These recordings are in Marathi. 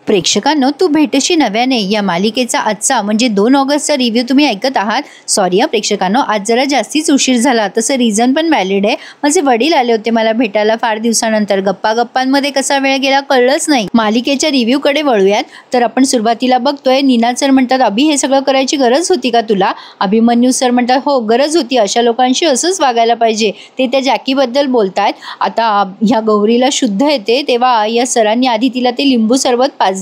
प्रेक्षकांनो, तू भेटशी नव्याने या मालिकेचा आजचा म्हणजे 2 ऑगस्टचा रिव्ह्यू तुम्ही ऐकत आहात. सॉरी प्रेक्षकांनो, आज जरा जास्तीच उशीर झाला. तसं रिझन पण व्हॅलिड आहे. माझे वडील आले होते मला भेटायला फार दिवसानंतर. गप्पांमध्ये कसा वेळ गेला कळलंच नाही. मालिकेच्या रिव्ह्यू कडे वळूयात. तर आपण सुरुवातीला बघतोय निनाद सर म्हणतात, अभि हे सगळं करायची गरज होती का तुला? अभिमन्यू सर म्हणतात, हो गरज होती. अशा लोकांशी असंच वागायला पाहिजे. ते त्या जॅकीबद्दल बोलतायत. आता ह्या गौरीला शुद्ध येते तेव्हा या सरांनी आधी तिला ते लिंबू सरबत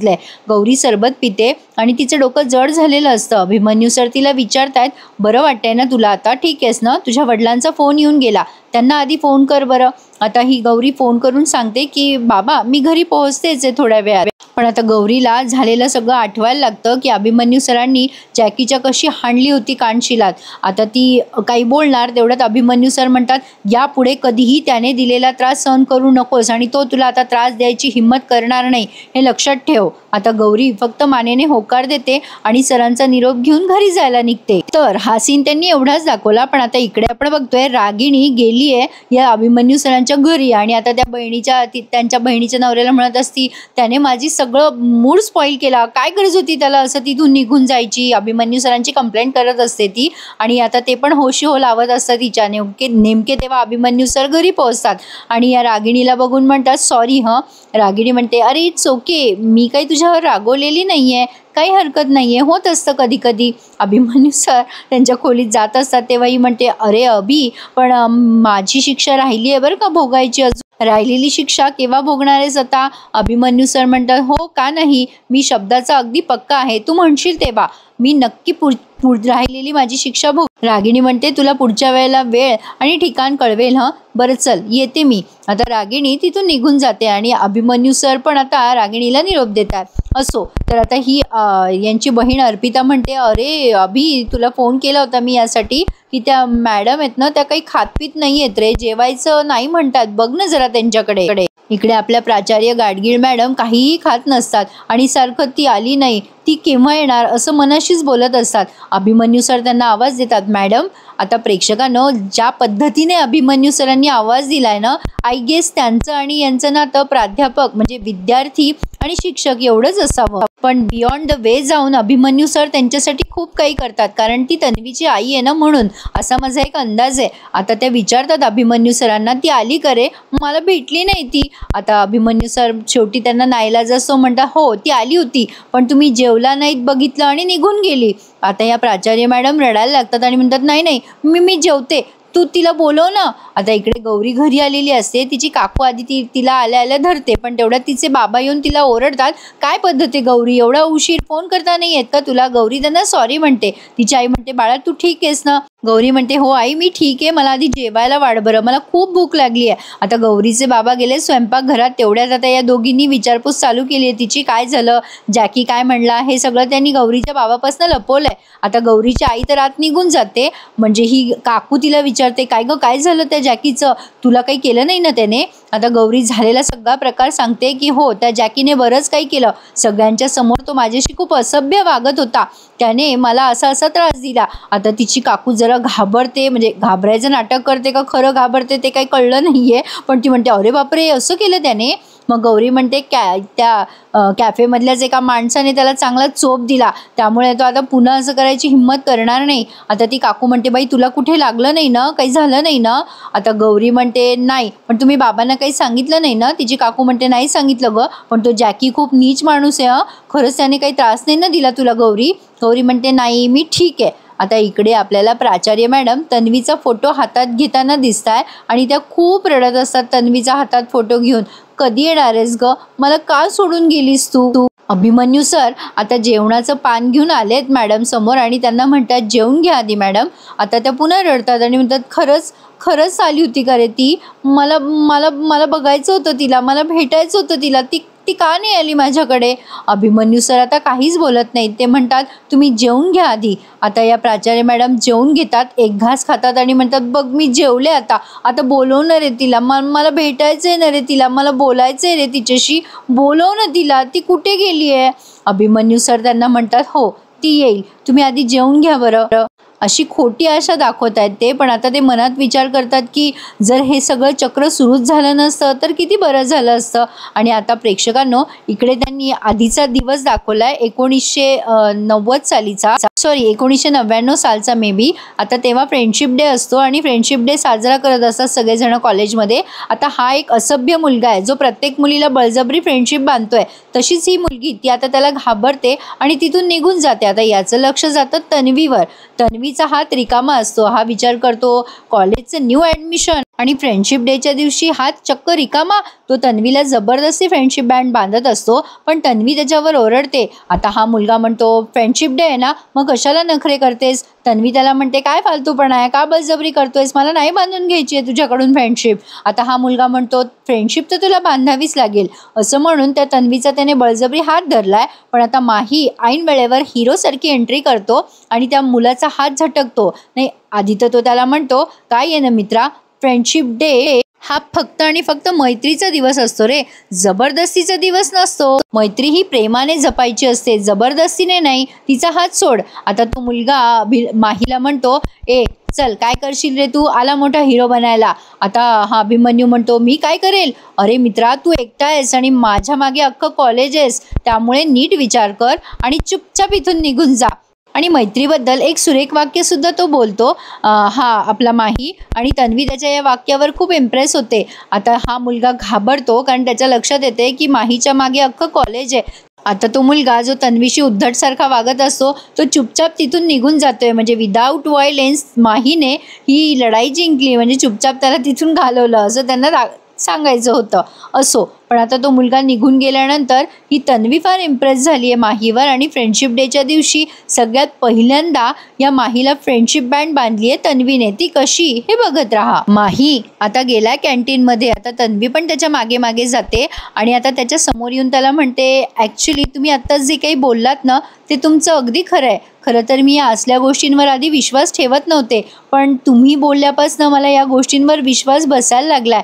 गौरी सरबत पिते आणि तिचं डोकं जड झालेलं असतं. अभिमन्यू सर तिला विचारतायत, बरं वाटतंय ना तुला आता? ठीक आहेस ना? तुझ्या वडिलांचा फोन येऊन गेला, त्यांना आधी फोन कर बरं. आता ही गौरी फोन करून सांगते की बाबा मी घरी पोहोचतेच आहे थोड्या वेळात. पण आता गौरीला झालेलं सगळं आठवायला लागतं की अभिमन्यू सरांनी जॅकीच्या कशी हाणली होती कानशिलात. आता ती काही बोलणार तेवढ्यात अभिमन्यू सर म्हणतात, यापुढे कधीही त्याने दिलेला त्रास सहन करू नकोस आणि तो तुला आता त्रास द्यायची हिंमत करणार नाही, हे लक्षात ठेव. आता गौरी फक्त मानेने होकार देते आणि सरांचा निरोप घेऊन घरी जायला निघते. तर हा सीन त्यांनी एवढाच दाखवला. पण आता इकडे आपण बघतोय रागिणी गेलीये या अभिमन्यू सरांच्या घरी आणि आता त्यांच्या बहिणीच्या नवऱ्याला म्हणत असती, त्याने माझी सगळं मूड स्पॉइल केला, काय गरज होती त्याला असं तिथून निघून जायची. अभिमन्यू सरांची कंप्लेंट करत असते ती आणि आता ते पण होशी हो लावत असतात तिच्या. नेमके तेव्हा अभिमन्यू सर घरी पोहोचतात आणि या रागिणीला बघून म्हणतात, सॉरी रागिणी म्हणते, अरे इट्स ओके, मी काही तुझ्यावर रागवलेली नाहीये, काही हरकत नाहीये, होत असतं कधी कधी. अभिमन्यू सर त्यांच्या खोलीत जात असतात तेव्हा ही म्हणते, अरे अभि पण माझी शिक्षा राहिली आहे बरं का भोगायची, अजून राहिलेली शिक्षा केव्हा भोगणार आहेस आता? अभिमन्यू सर म्हणतात, हो का नाही, मी शब्दाचा अगदी पक्का आहे, तू म्हणशील तेव्हा मी नक्की राहिलेली माझी शिक्षा भोग. रागिणी म्हणते, तुला पुढच्या वेळेला वेळ आणि ठिकाण कळवेल. बरं चल येते मी. आता रागिणी तिथून निघून जाते आणि अभिमन्यू सर पण आता रागिणीला निरोप देतात. असो, तर आता ही यांची बहीण अर्पिता म्हणते, अरे अभि तुला फोन केला होता मी यासाठी की त्या मॅडम आहेत ना, त्या काही खातपीत नाही आहेत रे, जेवायचं नाही म्हणतात, बघ ना जरा त्यांच्याकडे. इकडे आपल्या प्राचार्य गाडगीळ मॅडम काहीही खात नसतात आणि सारखं ती आली नाही, ती केव्हा येणार असं मनाशीच बोलत असतात. अभिमन्यू सर त्यांना आवाज देतात, मॅडम. आता प्रेक्षकांनो, ज्या पद्धतीने अभिमन्यू सरांनी आवाज दिलाय ना, आय गेस त्यांचं आणि यांचं नातं प्राध्यापक म्हणजे विद्यार्थी आणि शिक्षक एवढंच असावं. पण बियॉन्ड द वे जाऊन अभिमन्यू सर त्यांच्यासाठी खूप काही करतात, कारण ती तन्वीची आई आहे ना म्हणून, असा माझा एक अंदाज आहे. आता त्या विचारतात अभिमन्यू सरांना, ती आली करे? मला भेटली नाही ती. आता अभिमन्यू सर शेवटी त्यांना नाईलाज असतो म्हणतात, हो ती आली होती पण तुम्ही जेवला नाहीत, बघितलं आणि निघून गेली. आता या प्राचार्य मॅडम रडायला लागतात आणि म्हणतात, नाही मी जेवते, तू तिला बोलव ना. आता इकडे गौरी घरी आलेली असते, तिची काकू आधी तिला आल्या धरते, पण तेवढ्यात तिचे बाबा येऊन तिला ओरडतात, काय पद्धत आहे गौरी, एवढा उशीर फोन करता नाही येत का तुला? गौरी त्यांना सॉरी म्हणते. तिची आई म्हणते, बाळा तू ठीक आहेस ना? गौरी म्हणते, हो आई मी ठीक आहे, मला आधी जेवायला वाढ बरं, मला खूप भूक लागली आहे. आता गौरीचे बाबा गेले स्वयंपाकघरात. तेवढ्यात आता या दोघींनी विचारपूस चालू केली आहे तिची, काय झालं, जॅकी काय म्हणला, हे सगळं त्यांनी गौरीच्या बाबापासून लपवलंय. आता गौरीची आई तर आत निघून जाते, म्हणजे ही काकू तिला विचारते, काय ग काय झालं त्या जॅकीचं, तुला काही केलं नाही ना त्याने? आता गौरी झालेला सगळा प्रकार सांगते की हो त्या जॅकीने बरंच काही केलं, सगळ्यांच्या समोर तो माझ्याशी खूप असभ्य वागत होता, त्याने मला असा त्रास दिला. आता तिची काकू जरा घाबरते, म्हणजे घाबरायचं नाटक करते का खरं घाबरते ते काही कळलं नाहीये, पण ती म्हणते, अरे बापरे असं केलं त्याने? मग गौरी म्हणते, त्या कॅफेमधल्याच एका माणसाने त्याला चांगला चोप दिला, त्यामुळे तो आता पुन्हा असं करायची हिंमत करणार नाही. आता ती काकू म्हणते, बाई तुला कुठे लागलं नाही ना, काही झालं नाही ना? आता गौरी म्हणते, नाही, पण तुम्ही बाबांना काही सांगितलं नाही ना? तिची काकू म्हणते, नाही सांगितलं ग, पण तो जॅकी खूप नीच माणूस आहे, खरंच त्याने काही त्रास नाही ना दिला तुला? गौरी म्हणते, नाही मी ठीक आहे. आता इकडे आपल्याला प्राचार्य मॅडम तन्वीचा फोटो हातात घेताना दिसताय आणि त्या खूप रडत असतात तन्वीचा हातात फोटो घेऊन. कधी येणार आहेस ग, मला का सोडून गेलीस तू? अभिमन्यू सर आता जेवणाचं पान घेऊन आलेत मॅडम समोर आणि त्यांना म्हणतात, जेवून घ्या आधी मॅडम. आता त्या पुन्हा रडतात आणि म्हणतात, खरंच आली होती का रे ती? मला बघायचं होतं तिला, मला भेटायचं होतं तिला, ती का नाही आली माझ्याकडे? अभिमन्यू सर आता काहीच बोलत नाहीत, ते म्हणतात, तुम्ही जेवून घ्या आधी. आता या प्राचार्य मॅडम जेवून घेतात, एक घास खातात आणि म्हणतात, बघ मी जेवले, आता बोलवणार आहे तिला, मला भेटायचं आहे ना रे तिला, मला बोलायचं आहे रे तिच्याशी, बोलव ना तिला, ती कुठे गेली आहे? अभिमन्यू सर त्यांना म्हणतात, हो ती येईल, तुम्ही आधी जेवून घ्या बरं. अशी खोटी आशा दाखवत आहेत ते. पण आता ते मनात विचार करतात की जर हे सगळं चक्र सुरूच झालं नसतं तर किती बरं झालं असतं. आणि आता प्रेक्षकांनो, इकडे त्यांनी आधीचा दिवस दाखवलाय 1990 सालीचा, सॉरी 1999 सालचा मे बी. आता तेव्हा फ्रेंडशिप डे असतो आणि फ्रेंडशिप डे साजरा करत असतात सगळेजण कॉलेजमध्ये. आता हा एक असभ्य मुलगा आहे जो प्रत्येक मुलीला बळजबरी फ्रेंडशिप बांधतोय. तशीच ही मुलगी, ती आता त्याला घाबरते आणि तिथून निघून जाते. आता याचं लक्ष जातं तन्वीवर. तन्वीचा हात रिकामा असतो. हा विचार करतो कॉलेजचं न्यू ॲडमिशन आणि फ्रेंडशिप डेच्या दिवशी हात चक्क रिकामा. तो तन्वीला जबरदस्ती फ्रेंडशिप बँड बांधत असतो, पण तन्वी त्याच्यावर ओरडते. आता हा मुलगा म्हणतो फ्रेंडशिप डे आहे ना, मग कशाला नखरे करतेस. तन्वी त्याला म्हणते काय फालतूपणा आहे, का बळजबरी करतोयस, मला नाही बांधून घ्यायची आहे तुझ्याकडून फ्रेंडशिप. आता हा मुलगा म्हणतो फ्रेंडशिप तर तुला बांधावीच लागेल. असं म्हणून त्या तन्वीचा त्याने बळजबरी हात धरलाय. पण आता माही ऐन वेळेवर हिरोसारखी एंट्री करतो आणि त्या मुलाचा हात झटकतो. नाही, आधी तर तो त्याला म्हणतो काय आहे ना मित्रा, फ्रेंडशिप डे हा फक्त आणि फक्त मैत्रीचा दिवस असतो रे, जबरदस्तीचा दिवस नसतो. मैत्री ही प्रेमाने जपायची असते, जबरदस्तीने नाही. तिचा हात सोड. आता तो मुलगा माहीला म्हणतो ए चल काय करशील रे तू, आला मोठा हिरो बनायला. आता हा अभिमन्यू म्हणतो मी काय करेल. अरे मित्रा, तू एकटा आहेस आणि माझ्या मागे अख्खं कॉलेज आहेस, त्यामुळे नीट विचार कर आणि चुपचाप इथून निघून जा. आणि मैत्रीबद्दल एक सुरेख वाक्य सुद्धा तो बोलतो हा आपला माही. आणि तन्वी त्याच्या या वाक्यावर खूप इम्प्रेस होते. आता हा मुलगा घाबरतो कारण त्याच्या लक्षात येते की माहीच्या मागे अख्खं कॉलेज आहे. आता तो मुलगा जो तन्वीशी उद्धटसारखा वागत असतो तो चुपचाप तिथून निघून जातोय. म्हणजे विदाऊट व्हायलेन्स माहीने ही लढाई जिंकली, म्हणजे चुपचाप त्याला तिथून घालवलं असं त्यांना सांगायचं होतं. असो, पण आता तो मुलगा निघून गेल्यानंतर ही तन्वी फार इम्प्रेस झाली आहे माहीवर. आणि फ्रेंडशिप डेच्या दिवशी सगळ्यात पहिल्यांदा या माहीला फ्रेंडशिप बँड बांधली आहे तन्वीने. ती कशी हे बघत राहा. माही आता गेलाय कॅन्टीनमध्ये. आता तन्वी पण त्याच्या मागे मागे जाते आणि आता त्याच्या समोर येऊन त्याला म्हणते ॲक्च्युली तुम्ही आत्ताच जे काही बोललात ना ते तुमचं अगदी खरं आहे. खरं तर मी या असल्या गोष्टींवर आधी विश्वास ठेवत नव्हते, पण तुम्ही बोलल्यापासून मला या गोष्टींवर विश्वास बसायला लागलाय.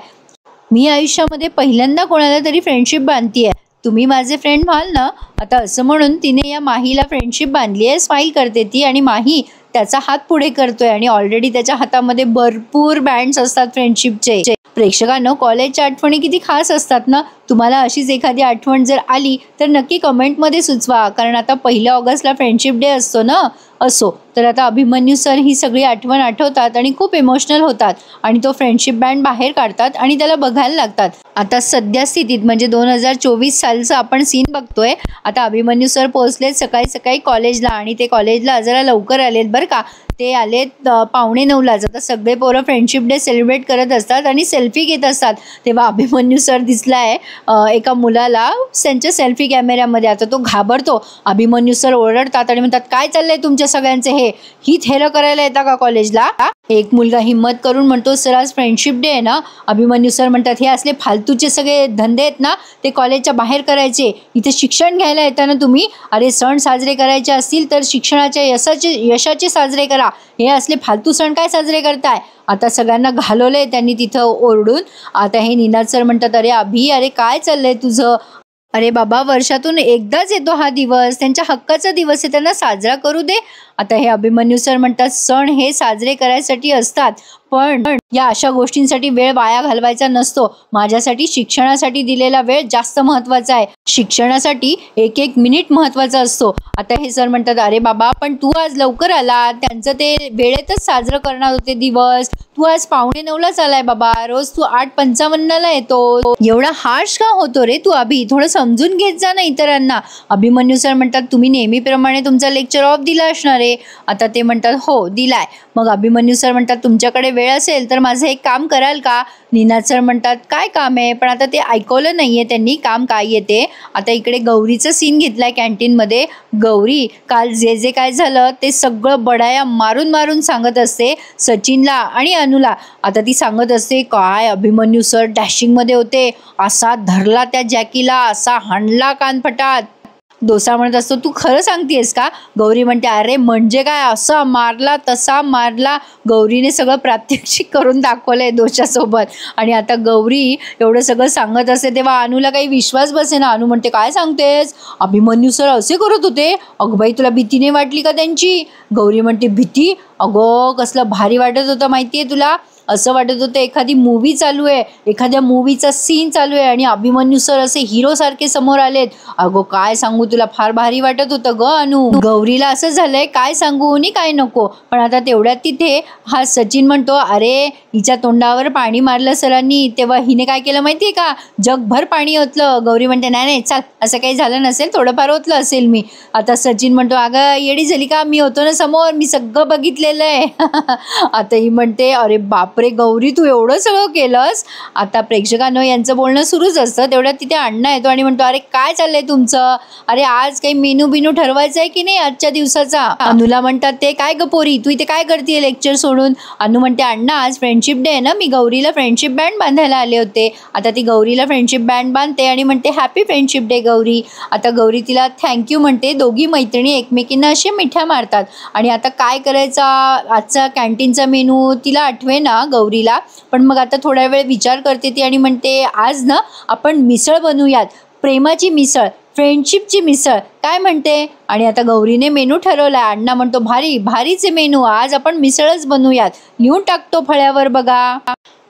मी आयुष्यामध्ये पहिल्यांदा कोणाला तरी फ्रेंडशिप बांधतीये, तुम्ही माझे फ्रेंड व्हाल ना. आता असं म्हणून तिने या माहीला फ्रेंडशिप बांधली आहे. स्माईल करते ती आणि माही त्याचा हात पुढे करतोय आणि ऑलरेडी त्याच्या हातामध्ये भरपूर बँड्स असतात फ्रेंडशिपचे. प्रेक्षकांनो, कॉलेजच्या आठवणी किती खास असतात ना. तुम्हाला अशीच एखादी आठवण जर आली तर नक्की कमेंटमध्ये सुचवा, कारण आता 1 ऑगस्टला फ्रेंडशिप डे असतो ना. असो, तर आता अभिमन्यू सर ही सगळी आठवण आठवतात आणि खूप इमोशनल होतात आणि तो फ्रेंडशिप बँड बाहेर काढतात आणि त्याला बघायला लागतात. आता सध्या स्थितीत म्हणजे 2024 सालचा आपण सीन बघतोय. आता अभिमन्यू सर पोहोचलेत सकाळी सकाळी कॉलेजला आणि ते कॉलेजला जरा लवकर आलेत बरं का. ते आलेत 8:45. आता सगळे पोरं फ्रेंडशिप डे सेलिब्रेट करत असतात आणि सेल्फी घेत असतात. तेव्हा अभिमन्यू सर दिसलाय एका मुलाला त्यांच्या सेल्फी कॅमेऱ्यामध्ये. आता तो घाबरतो. अभिमन्यू सर ओरडतात आणि म्हणतात काय चाललंय तुमच्या सगळ्यांचे, ही थेरं करायला येता का कॉलेजला. एक मुलगा हिम्मत करून म्हणतो सर आज फ्रेंडशिप डे आहे ना. अभिमन्यू सर म्हणतात हे असले फालतूचे सगळे धंदे आहेत ना ते कॉलेजच्या बाहेर करायचे, इथे शिक्षण घ्यायला येता ना तुम्ही. अरे सण साजरे करायचे असतील तर शिक्षणाच्या यशाचे साजरे करा, हे असले फालतू सण काय साजरे करताय. आता सगळ्यांना घालवलंय त्यांनी तिथं ओरडून. आता हे निनाद सर म्हणतात अरे अभि, अरे काय चाललंय तुझं. अरे बाबा, वर्षातून एकदाच येतो हा दिवस, त्यांच्या हक्काचा दिवस आहे, त्यांना साजरा करू दे. आता हे अभिमन्यू सर म्हणतात सण हे साजरे करायसाठी असतात, पण या अशा गोष्टींसाठी वेळ वाया घालवायचा नसतो. माझ्यासाठी शिक्षणासाठी दिलेला वेळ जास्त महत्त्वाचा आहे. शिक्षणासाठी 1-1 मिनिट महत्त्वाचा असतो. आता हे सर म्हणतात अरे बाबा, पण तू आज लवकर आला, त्यांचं ते वेळेतच साजरं करणार होते दिवस, तू आज 8:45लाच आलाय बाबा, रोज तू 8:55ला येतो. एवढा हार्श का होतो रे तू अभि, थोडं समजून घेत जा ना इतरांना. अभिमन्यू सर म्हणतात तुम्ही नेहमीप्रमाणे तुमचा लेक्चर ऑफ दिला असणार आहे. आता ते म्हणतात हो दिलाय. मग अभिमन्यू सर म्हणतात तुमच्याकडे वेळ असेल तर माझं एक काम कराल का. निनाद सर म्हणतात काय काम आहे, पण आता ते ऐकवलं नाहीये त्यांनी काम काय येते. आता इकडे गौरीचं सीन घेतलाय कॅन्टीनमध्ये. गौरी काल जे काय झालं ते सगळं बडाया मारून मारून सांगत असते सचिनला आणि अनुला. आता ती सांगत असते काय अभिमन्यू सर डॅशिंगमध्ये होते, असा धरला त्या जॅकीला, असा हाणला कानफटात. डोसा म्हणत असतो तू खरं सांगतेस का. गौरी म्हणते अरे म्हणजे काय, असा मारला तसा मारला. गौरीने सगळं प्रात्यक्षिक करून दाखवलंय डोशासोबत. आणि आता गौरी एवढं सगळं सांगत असते तेव्हा अनुला काही विश्वास बसे ना. अनु म्हणते काय सांगतेस, अभिमन्यू सर असे करत होते. अगं बाई तुला भीती नाही वाटली का त्यांची. गौरी म्हणते भीती, अगो कसलं भारी वाटत होतं माहितीये तुला. असं वाटत होतं एखादी मूवी चालू आहे, एखाद्या मूवीचा सीन चालू आहे आणि अभिमन्यू सर असे हिरो सारखे समोर आलेत. अगो काय सांगू तुला, फार भारी वाटत होतं ग अनु. गौरीला असं झालंय काय सांगू आणि काय नको. पण आता तेवढ्यात तिथे हा सचिन म्हणतो, अरे हिच्या तोंडावर पाणी मारलं सरांनी. तेव्हा हिने काय केलं माहितीये का, जगभर पाणी ओतलं. गौरी म्हणते नाही नाही चाल, असं काही झालं नसेल, थोडंफार ओतलं असेल मी. आता सचिन म्हणतो, अगं येडी झाली का, मी होतो ना समोर, मी सगळं बघितलेलं आहे. आता ही म्हणते, अरे बापरे गौरी तू एवढं सगळं केलंस. आता प्रेक्षकांनो यांचं बोलणं सुरूच असतं. तेवढ्यात तिथे अण्णा येतो आणि म्हणतो, अरे काय चाललंय तुमचं, अरे आज काही मेनू बिनू ठरवायचं आहे की नाही आजच्या दिवसाचा. अनुला म्हणतात ते, काय ग पोरी तू इथे काय करते लेक्चर सोडून. अनु म्हणते, अण्णा आज फ्रेंडशिप डे आहे ना, मी गौरीला फ्रेंडशिप बँड बांधायला आले होते. आता ती गौरीला फ्रेंडशिप बँड बांधते आणि म्हणते, हॅपी फ्रेंडशिप डे गौरी. आता गौरी तिला थँक्यू म्हणते. दोघी मैत्रिणी एकमेकींना असे मिठ्या मारतात. आणि आता काय करायचा आजचा कॅन्टीनचा मेनू तिला आठवे ना गौरीला. पण मग आता थोडा वेळ विचार करते ती आणि म्हणते, आज ना आपण मिसळ बनवूयात, प्रेमाची मिसळ, फ्रेंडशिपची मिसळ, काय म्हणते. आणि आता गौरीने मेनू ठरवलाय. अण्णा म्हणतो, भारी भारीचे मेनू, आज आपण मिसळच बनवूयात, लिहून टाकतो फळ्यावर बघा.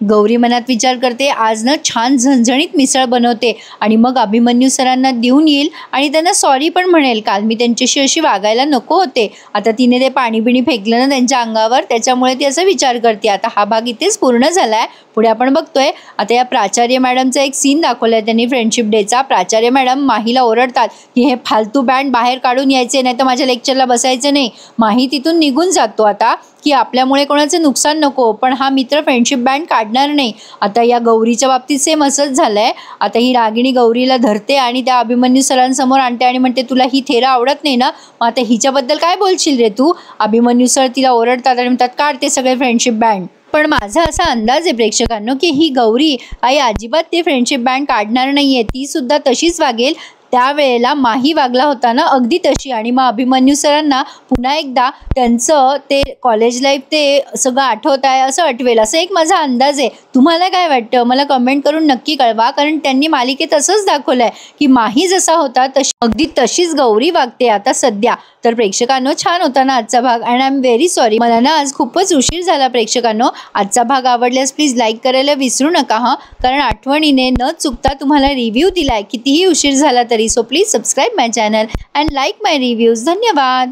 गौरी मनात विचार करते, आज ना छान झणझणीत मिसळ बनवते आणि मग अभिमन्यू सरांना देऊन येईल आणि त्यांना सॉरी पण म्हणेल, काल मी त्यांच्याशी अशी वागायला नको होते. आता तिने ते पाणी बिणी फेकलं ना त्यांच्या अंगावर, त्याच्यामुळे ती असा विचार करते. आता हा भाग इथेच पूर्ण झालाय. पुढे आपण बघतोय आता या प्राचार्य मॅडमचा एक सीन दाखवलाय त्यांनी फ्रेंडशिप डेचा. प्राचार्य मॅडम माहीला ओरडतात की हे फालतू बँड बाहेर काढून यायचे, नाही तर माझ्या लेक्चरला बसायचं नाही. माही तिथून निघून जातो आता की आपल्यामुळे कोणाचं नुकसान नको, पण हा मित्र फ्रेंडशिप बँड काढणार नाही. आता या गौरीच्या बाबतीत सेम असंच झालंय. आता ही रागिणी गौरीला धरते आणि त्या अभिमन्यू सरांसमोर आणते आणि म्हणते, तुला ही थेरा आवडत नाही ना, मग आता हिच्याबद्दल काय बोलशील रे तू. अभिमन्यू सर तिला ओरडतात आणि म्हणतात, काढते सगळे फ्रेंडशिप बँड. पण माझा असा अंदाज आहे प्रेक्षकांनो की ही गौरी आई अजिबात ते फ्रेंडशिप बँड काढणार नाहीये. ती सुद्धा तशीच वागेल त्यावेळेला माही वागला होता ना अगदी तशी. आणि मग अभिमन्यू सरांना पुन्हा एकदा त्यांचं ते कॉलेज लाईफ ते सगळं आठवत आहे असं आठवेल, असं एक माझा अंदाज आहे. तुम्हाला काय वाटतं मला कमेंट करून नक्की कळवा. कारण त्यांनी मालिकेत असंच दाखवलं आहे की माही जसा होता तशी अगदी तशीच गौरी वागते आता सध्या. तर प्रेक्षकांनो छान होता ना आजचा भाग. And I am very sorry, मला ना आज खूपच उशीर झाला प्रेक्षकांनो. आजचा भाग आवडल्यास प्लीज लाईक करायला विसरू नका हां, कारण आठवणीने न चुकता तुम्हाला रिव्ह्यू दिलाय कितीही उशीर झाला तरी. So please subscribe my channel and like my reviews. धन्यवाद.